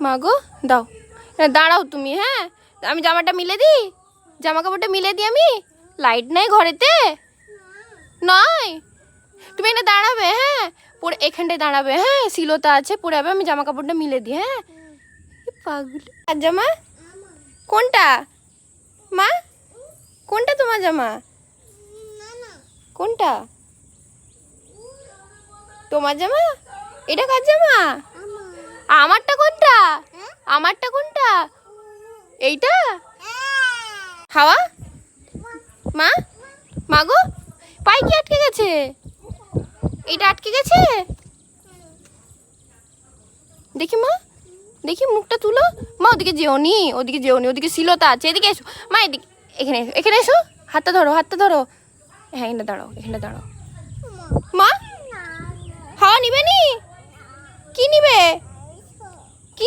মা গো দাও, দাঁড়াও তুমি। হ্যাঁ আমি জামাটা মিলে দিই, জামা কাপড়টা মিলে দিই আমি। লাইট নাই ঘরেতে? নয়, তুমি এখানে দাঁড়াবে। হ্যাঁ পরে এখানটায় দাঁড়াবে। হ্যাঁ শিলতা আছে, পরে যাবে। আমি জামা কাপড়টা মিলে দিই। হ্যাঁ পাগল। আর জামা কোনটা মা? কোনটা তোমার জামা? কোনটা তোমার জামা? এটা কার জামা? আমারটা কোনটা? আমারটা কোনটা? এইটা? হাওয়া মা, মা গো পায়ে কি আটকে গেছে? এইটা আটকে গেছে। দেখি মা, দেখি মুখটা তুলো। মা ওদিকে যেওনি, ওদিকে যেওনি, ওদিকে শিলতা আছে। এদিকে এসো মা, এদিকে, এখানে এসো, এখানে এসো। হাতটা ধরো, হাতটা ধরো। হ্যাঁ এখানে দাঁড়াও, এখানে দাঁড়াও। মা হাওয়া নিবে নি? কি নিবে?